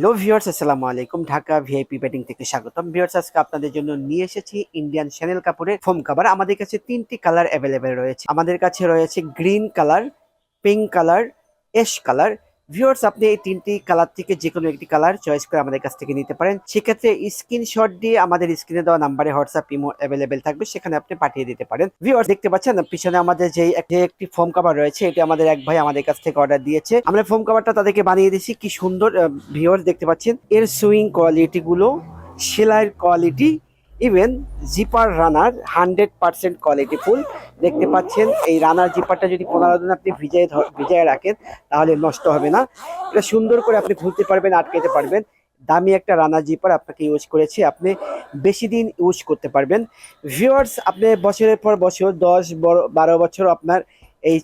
Hello viewers, আসসালামু আলাইকুম। Dhaka VIP bedding থেকে স্বাগতম। ভিউয়ার্স, আজকে আপনাদের জন্য নিয়ে এসেছি ইন্ডিয়ান শ্যানেল কাপড়ের ফোম কভার। আমাদের কাছে 3টি কালার অ্যাভেলেবেল রয়েছে। আমাদের কাছে রয়েছে green colour, pink colour, ash colour. Viewers, আপনি এই 3টি কালার থেকে যে কোনো একটি কালার চয়েস করে আমাদের কাছ থেকে নিতে পারেন। সেক্ষেত্রে স্ক্রিনশট দিয়ে আমাদের স্ক্রিনে দেওয়া নাম্বারে হোয়াটসঅ্যাপ ইমো অ্যাভেলেবেল থাকবে, সেখানে আপনি পাঠিয়ে দিতে পারেন। ভিউয়ার্স, দেখতে পাচ্ছেন পিছনে আমাদের যে একটি ফোম কভার রয়েছে, এটি আমাদের এক ভাই আমাদের কাছ থেকে অর্ডার দিয়েছে। আমরা ফোম কভারটা তাদেরকে বানিয়ে দিয়েছি। কি সুন্দর ভিউয়ার্স, দেখতে পাচ্ছেন এর সুইং কোয়ালিটি গুলো, সেলাইয়ের কোয়ালিটি, ইভেন জিপার রানার 100% কোয়ালিটি ফুল। দেখতে পাচ্ছেন এই রানার জিপারটা যদি 15 দিন আপনি ভিজায় রাখেন তাহলে নষ্ট হবে না। এটা সুন্দর করে আপনি খুলতে পারবেন, আটকাতে পারবেন। দামি একটা রানার জিপার আপনাকে ইউজ করেছি, আপনি বেশি দিন ইউজ করতে পারবেন। ভিউয়ার্স, আপনি বছরের পর বছর 10-12 বছর আপনার এই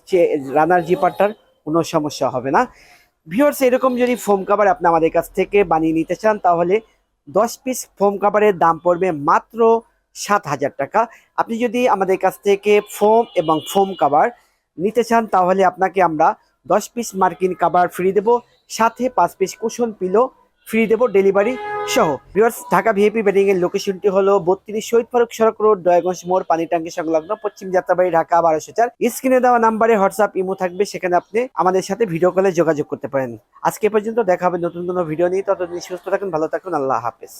রানার জিপারটার কোনো সমস্যা হবে না। ভিউয়ার্স, এরকম যদি ফোম কভার আপনি আমাদের কাছ থেকে বানিয়ে নিতে চান তাহলে 10 পিস ফোম কভারের দাম পড়বে মাত্র 7,000 টাকা। আপনি যদি আমাদের কাছ থেকে ফোম এবং ফোম কভার নিতে চান তাহলে আপনাকে আমরা 10 পিস মার্কিন কভার ফ্রি দেবো, সাথে 5 পিস কুশন পিলো ফ্রি দেবো ডেলিভারি সহ। ভিউয়ার্স, ঢাকা ভিআইপি বেডিং এর লোকেশনটি হলো 32 শহীদ ফারুক সড়ক রোড, দয়াগঞ্জ মোড়, পানি ট্যাঙ্কি সংলগ্ন, পশ্চিম যাত্রাবাড়ি, ঢাকা 1204। স্ক্রিনে দেওয়া নাম্বারে হোয়াটসঅ্যাপ ইমো থাকবে, সেখানে আপনি আমাদের সাথে ভিডিও কলে যোগাযোগ করতে পারেন। আজকে পর্যন্ত দেখা হবে নতুন কোনো ভিডিও নিয়ে। ততদিন সুস্থ থাকুন, ভালো থাকুন, আল্লাহ হাফেজ।